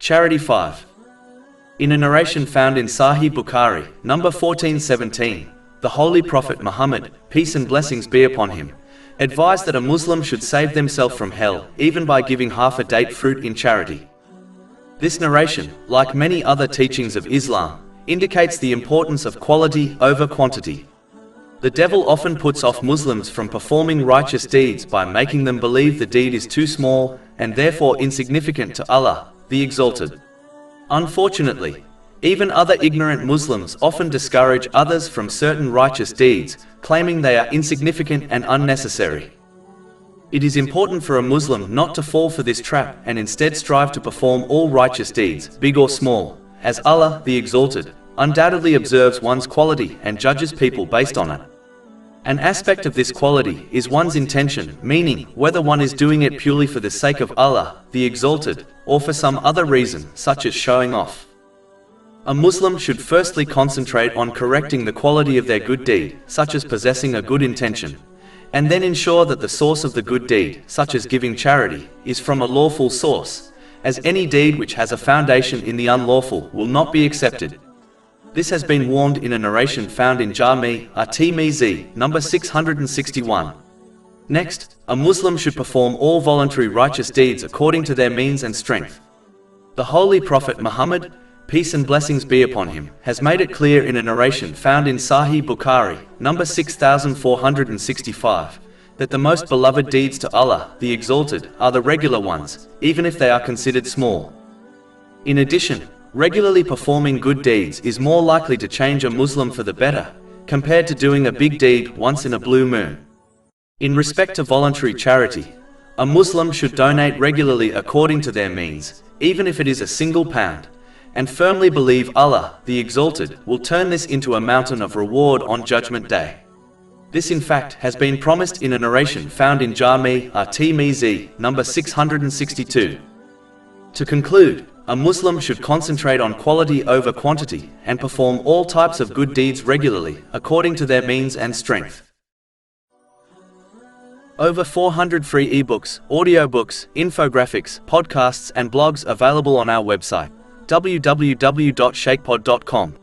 Charity 5. In a narration found in Sahih Bukhari, number 1417, the Holy Prophet Muhammad, peace and blessings be upon him, advised that a Muslim should save themselves from hell, even by giving half a date fruit in charity. This narration, like many other teachings of Islam, indicates the importance of quality over quantity. The devil often puts off Muslims from performing righteous deeds by making them believe the deed is too small and therefore insignificant to Allah, the Exalted. Unfortunately, even other ignorant Muslims often discourage others from certain righteous deeds, claiming they are insignificant and unnecessary. It is important for a Muslim not to fall for this trap and instead strive to perform all righteous deeds, big or small, as Allah, the Exalted, undoubtedly observes one's quality and judges people based on it. An aspect of this quality is one's intention, meaning whether one is doing it purely for the sake of Allah, the Exalted, or for some other reason, such as showing off. A Muslim should firstly concentrate on correcting the quality of their good deed, such as possessing a good intention, and then ensure that the source of the good deed, such as giving charity, is from a lawful source, as any deed which has a foundation in the unlawful will not be accepted. This has been warned in a narration found in Jami' at-Tirmizi, number 661. Next, a Muslim should perform all voluntary righteous deeds according to their means and strength. The Holy Prophet Muhammad, peace and blessings be upon him, has made it clear in a narration found in Sahih Bukhari, number 6465, that the most beloved deeds to Allah, the Exalted, are the regular ones, even if they are considered small. In addition, regularly performing good deeds is more likely to change a Muslim for the better, compared to doing a big deed once in a blue moon. In respect to voluntary charity, a Muslim should donate regularly according to their means, even if it is a single pound, and firmly believe Allah, the Exalted, will turn this into a mountain of reward on Judgment Day. This in fact has been promised in a narration found in Jami' at-Tirmizi, number 662. To conclude, a Muslim should concentrate on quality over quantity and perform all types of good deeds regularly, according to their means and strength. Over 400 free ebooks, audiobooks, infographics, podcasts and blogs available on our website, www.shakepod.com.